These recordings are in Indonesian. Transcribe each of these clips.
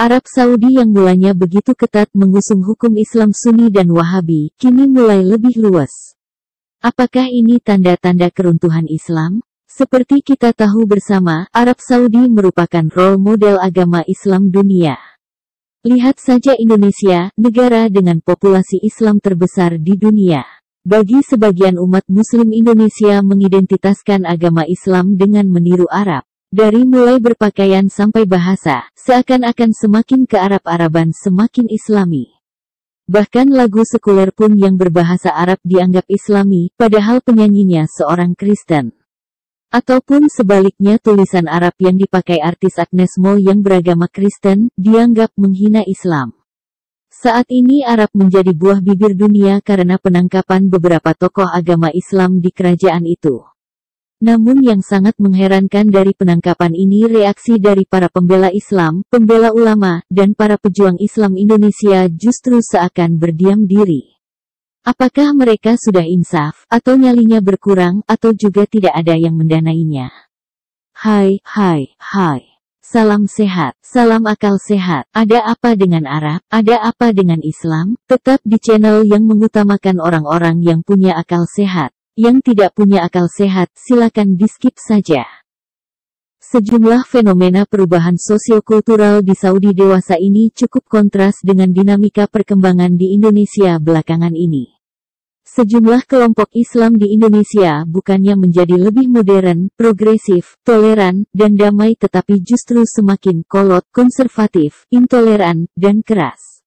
Arab Saudi yang mulanya begitu ketat mengusung hukum Islam Sunni dan Wahabi, kini mulai lebih luas. Apakah ini tanda-tanda keruntuhan Islam? Seperti kita tahu bersama, Arab Saudi merupakan role model agama Islam dunia. Lihat saja Indonesia, negara dengan populasi Islam terbesar di dunia. Bagi sebagian umat Muslim, Indonesia mengidentitaskan agama Islam dengan meniru Arab. Dari mulai berpakaian sampai bahasa, seakan-akan semakin ke Arab-Araban semakin Islami. Bahkan lagu sekuler pun yang berbahasa Arab dianggap Islami, padahal penyanyinya seorang Kristen. Ataupun sebaliknya, tulisan Arab yang dipakai artis Agnes Mo yang beragama Kristen, dianggap menghina Islam. Saat ini Arab menjadi buah bibir dunia karena penangkapan beberapa tokoh agama Islam di kerajaan itu. Namun yang sangat mengherankan dari penangkapan ini reaksi dari para pembela Islam, pembela ulama, dan para pejuang Islam Indonesia justru seakan berdiam diri. Apakah mereka sudah insaf, atau nyalinya berkurang, atau juga tidak ada yang mendanainya? Hai. Salam sehat, salam akal sehat. Ada apa dengan Arab? Ada apa dengan Islam? Tetap di channel yang mengutamakan orang-orang yang punya akal sehat. Yang tidak punya akal sehat, silakan di-skip saja. Sejumlah fenomena perubahan sosiokultural di Saudi dewasa ini cukup kontras dengan dinamika perkembangan di Indonesia belakangan ini. Sejumlah kelompok Islam di Indonesia bukannya menjadi lebih modern, progresif, toleran, dan damai, tetapi justru semakin kolot, konservatif, intoleran, dan keras.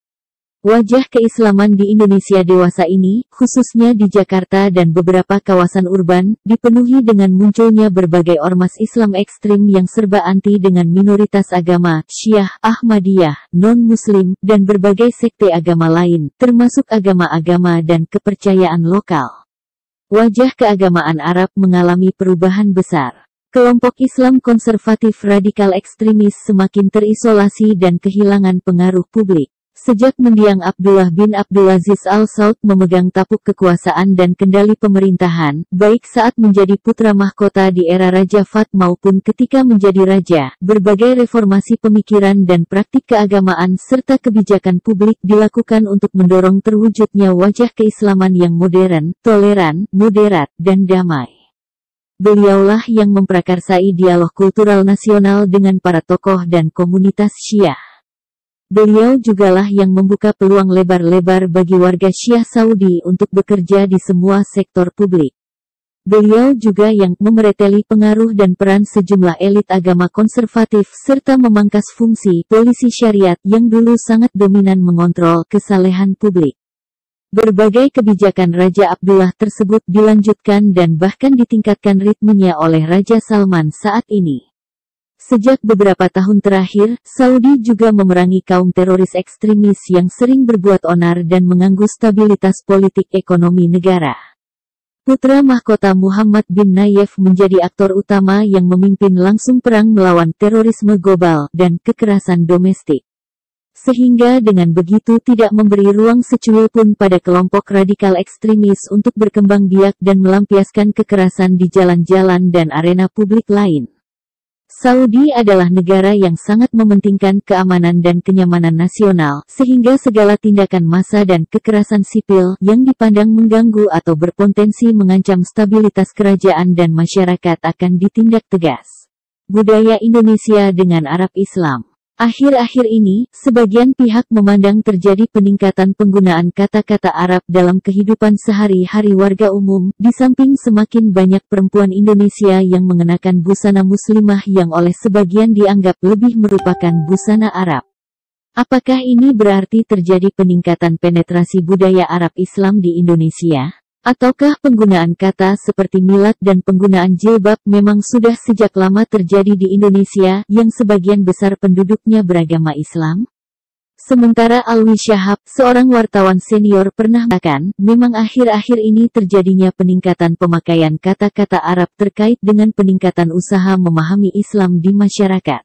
Wajah keislaman di Indonesia dewasa ini, khususnya di Jakarta dan beberapa kawasan urban, dipenuhi dengan munculnya berbagai ormas Islam ekstrim yang serba anti dengan minoritas agama, Syiah, Ahmadiyah, non-Muslim, dan berbagai sekte agama lain, termasuk agama-agama dan kepercayaan lokal. Wajah keagamaan Arab mengalami perubahan besar. Kelompok Islam konservatif radikal ekstremis semakin terisolasi dan kehilangan pengaruh publik. Sejak mendiang Abdullah bin Abdulaziz Al Saud memegang tapuk kekuasaan dan kendali pemerintahan, baik saat menjadi putra mahkota di era Raja Fahd maupun ketika menjadi raja, berbagai reformasi pemikiran dan praktik keagamaan serta kebijakan publik dilakukan untuk mendorong terwujudnya wajah keislaman yang modern, toleran, moderat, dan damai. Beliaulah yang memprakarsai dialog kultural nasional dengan para tokoh dan komunitas Syiah. Beliau jugalah yang membuka peluang lebar-lebar bagi warga Syiah Saudi untuk bekerja di semua sektor publik. Beliau juga yang memereteli pengaruh dan peran sejumlah elit agama konservatif serta memangkas fungsi polisi syariat yang dulu sangat dominan mengontrol kesalehan publik. Berbagai kebijakan Raja Abdullah tersebut dilanjutkan dan bahkan ditingkatkan ritmenya oleh Raja Salman saat ini. Sejak beberapa tahun terakhir, Saudi juga memerangi kaum teroris ekstremis yang sering berbuat onar dan mengganggu stabilitas politik ekonomi negara. Putra mahkota Muhammad bin Nayef menjadi aktor utama yang memimpin langsung perang melawan terorisme global dan kekerasan domestik. Sehingga dengan begitu tidak memberi ruang secuil pun pada kelompok radikal ekstremis untuk berkembang biak dan melampiaskan kekerasan di jalan-jalan dan arena publik lain. Saudi adalah negara yang sangat mementingkan keamanan dan kenyamanan nasional, sehingga segala tindakan massa dan kekerasan sipil yang dipandang mengganggu atau berpotensi mengancam stabilitas kerajaan dan masyarakat akan ditindak tegas. Budaya Indonesia dengan Arab Islam. Akhir-akhir ini, sebagian pihak memandang terjadi peningkatan penggunaan kata-kata Arab dalam kehidupan sehari-hari warga umum, di samping semakin banyak perempuan Indonesia yang mengenakan busana muslimah yang oleh sebagian dianggap lebih merupakan busana Arab. Apakah ini berarti terjadi peningkatan penetrasi budaya Arab Islam di Indonesia? Ataukah penggunaan kata seperti milad dan penggunaan jilbab memang sudah sejak lama terjadi di Indonesia yang sebagian besar penduduknya beragama Islam? Sementara Alwi Syahab, seorang wartawan senior pernah mengatakan, memang akhir-akhir ini terjadinya peningkatan pemakaian kata-kata Arab terkait dengan peningkatan usaha memahami Islam di masyarakat.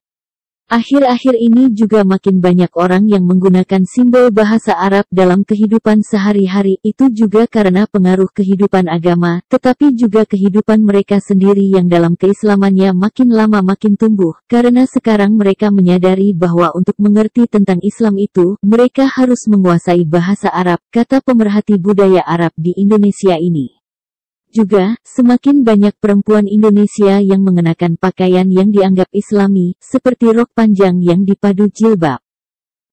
Akhir-akhir ini juga makin banyak orang yang menggunakan simbol bahasa Arab dalam kehidupan sehari-hari, itu juga karena pengaruh kehidupan agama, tetapi juga kehidupan mereka sendiri yang dalam keislamannya makin lama makin tumbuh, karena sekarang mereka menyadari bahwa untuk mengerti tentang Islam itu, mereka harus menguasai bahasa Arab, kata pemerhati budaya Arab di Indonesia ini. Juga, semakin banyak perempuan Indonesia yang mengenakan pakaian yang dianggap islami, seperti rok panjang yang dipadu jilbab.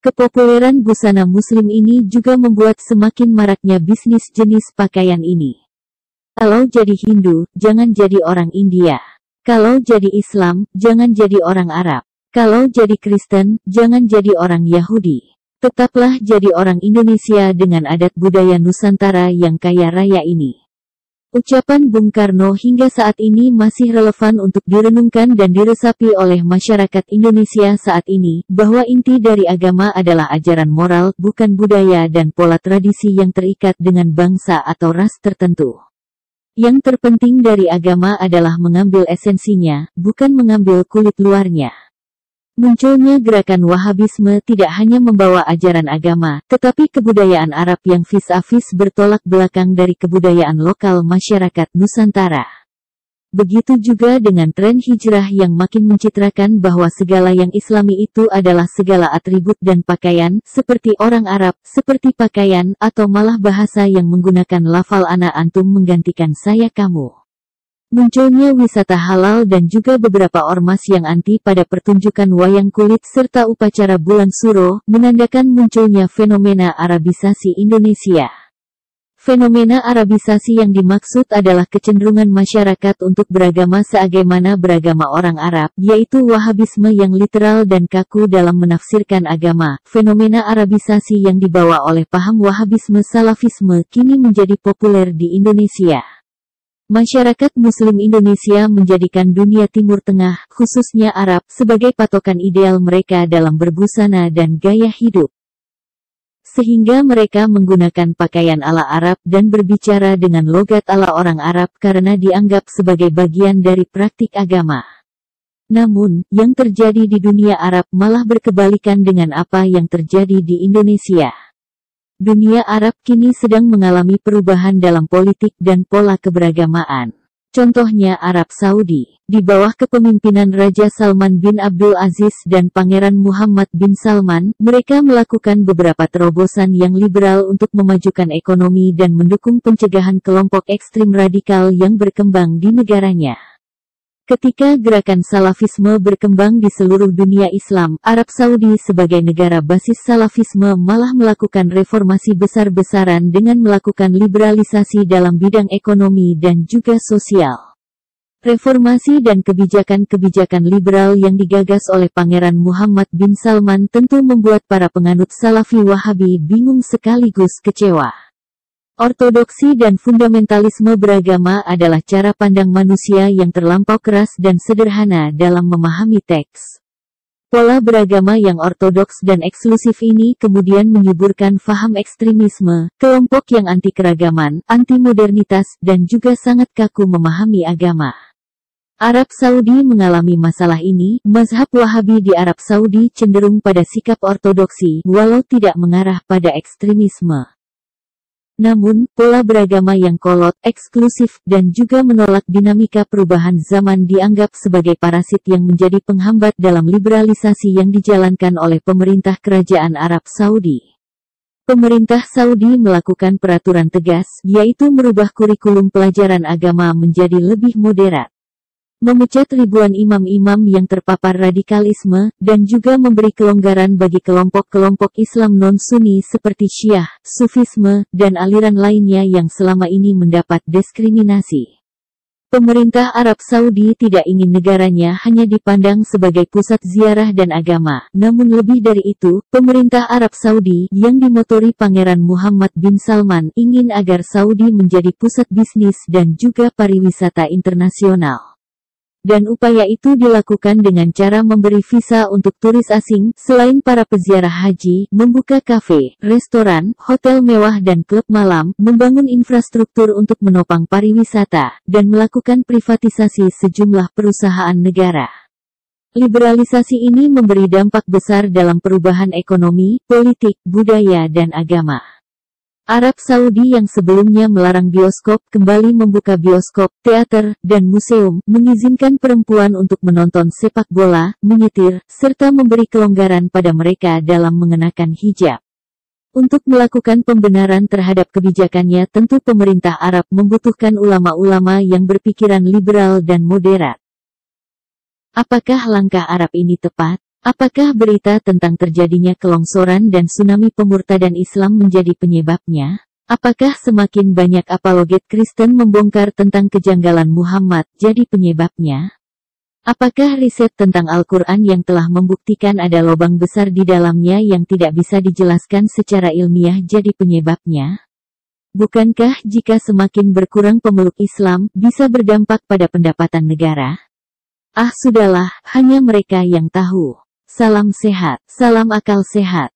Kepopuleran busana muslim ini juga membuat semakin maraknya bisnis jenis pakaian ini. Kalau jadi Hindu, jangan jadi orang India. Kalau jadi Islam, jangan jadi orang Arab. Kalau jadi Kristen, jangan jadi orang Yahudi. Tetaplah jadi orang Indonesia dengan adat budaya Nusantara yang kaya raya ini. Ucapan Bung Karno hingga saat ini masih relevan untuk direnungkan dan diresapi oleh masyarakat Indonesia saat ini, bahwa inti dari agama adalah ajaran moral, bukan budaya dan pola tradisi yang terikat dengan bangsa atau ras tertentu. Yang terpenting dari agama adalah mengambil esensinya, bukan mengambil kulit luarnya. Munculnya gerakan Wahabisme tidak hanya membawa ajaran agama, tetapi kebudayaan Arab yang vis-a-vis bertolak belakang dari kebudayaan lokal masyarakat Nusantara. Begitu juga dengan tren hijrah yang makin mencitrakan bahwa segala yang Islami itu adalah segala atribut dan pakaian, seperti orang Arab, seperti pakaian, atau malah bahasa yang menggunakan lafal ana antum menggantikan saya kamu. Munculnya wisata halal dan juga beberapa ormas yang anti pada pertunjukan wayang kulit serta upacara bulan suro, menandakan munculnya fenomena Arabisasi Indonesia. Fenomena Arabisasi yang dimaksud adalah kecenderungan masyarakat untuk beragama sebagaimana beragama orang Arab, yaitu Wahabisme yang literal dan kaku dalam menafsirkan agama. Fenomena Arabisasi yang dibawa oleh paham Wahabisme Salafisme kini menjadi populer di Indonesia. Masyarakat Muslim Indonesia menjadikan dunia Timur Tengah, khususnya Arab, sebagai patokan ideal mereka dalam berbusana dan gaya hidup. Sehingga mereka menggunakan pakaian ala Arab dan berbicara dengan logat ala orang Arab karena dianggap sebagai bagian dari praktik agama. Namun, yang terjadi di dunia Arab malah berkebalikan dengan apa yang terjadi di Indonesia. Dunia Arab kini sedang mengalami perubahan dalam politik dan pola keberagamaan. Contohnya Arab Saudi, di bawah kepemimpinan Raja Salman bin Abdul Aziz dan Pangeran Muhammad bin Salman, mereka melakukan beberapa terobosan yang liberal untuk memajukan ekonomi dan mendukung pencegahan kelompok ekstrim radikal yang berkembang di negaranya. Ketika gerakan Salafisme berkembang di seluruh dunia Islam, Arab Saudi sebagai negara basis Salafisme malah melakukan reformasi besar-besaran dengan melakukan liberalisasi dalam bidang ekonomi dan juga sosial. Reformasi dan kebijakan-kebijakan liberal yang digagas oleh Pangeran Muhammad bin Salman tentu membuat para penganut Salafi Wahabi bingung sekaligus kecewa. Ortodoksi dan fundamentalisme beragama adalah cara pandang manusia yang terlampau keras dan sederhana dalam memahami teks. Pola beragama yang ortodoks dan eksklusif ini kemudian menyuburkan faham ekstremisme, kelompok yang anti keragaman, anti modernitas, dan juga sangat kaku memahami agama. Arab Saudi mengalami masalah ini. Mazhab Wahabi di Arab Saudi cenderung pada sikap ortodoksi, walau tidak mengarah pada ekstremisme. Namun, pola beragama yang kolot, eksklusif, dan juga menolak dinamika perubahan zaman dianggap sebagai parasit yang menjadi penghambat dalam liberalisasi yang dijalankan oleh pemerintah Kerajaan Arab Saudi. Pemerintah Saudi melakukan peraturan tegas, yaitu merubah kurikulum pelajaran agama menjadi lebih moderat. Memecat ribuan imam-imam yang terpapar radikalisme, dan juga memberi kelonggaran bagi kelompok-kelompok Islam non-Sunni seperti Syiah, Sufisme, dan aliran lainnya yang selama ini mendapat diskriminasi. Pemerintah Arab Saudi tidak ingin negaranya hanya dipandang sebagai pusat ziarah dan agama, namun lebih dari itu, pemerintah Arab Saudi yang dimotori Pangeran Muhammad bin Salman ingin agar Saudi menjadi pusat bisnis dan juga pariwisata internasional. Dan upaya itu dilakukan dengan cara memberi visa untuk turis asing, selain para peziarah haji, membuka kafe, restoran, hotel mewah dan klub malam, membangun infrastruktur untuk menopang pariwisata, dan melakukan privatisasi sejumlah perusahaan negara. Liberalisasi ini memberi dampak besar dalam perubahan ekonomi, politik, budaya dan agama. Arab Saudi yang sebelumnya melarang bioskop kembali membuka bioskop, teater, dan museum, mengizinkan perempuan untuk menonton sepak bola, menyetir, serta memberi kelonggaran pada mereka dalam mengenakan hijab. Untuk melakukan pembenaran terhadap kebijakannya, tentu pemerintah Arab membutuhkan ulama-ulama yang berpikiran liberal dan moderat. Apakah langkah Arab ini tepat? Apakah berita tentang terjadinya kelongsoran dan tsunami pemurtadan Islam menjadi penyebabnya? Apakah semakin banyak apologet Kristen membongkar tentang kejanggalan Muhammad jadi penyebabnya? Apakah riset tentang Al-Quran yang telah membuktikan ada lubang besar di dalamnya yang tidak bisa dijelaskan secara ilmiah jadi penyebabnya? Bukankah jika semakin berkurang pemeluk Islam, bisa berdampak pada pendapatan negara? Ah sudahlah, hanya mereka yang tahu. Salam sehat, salam akal sehat.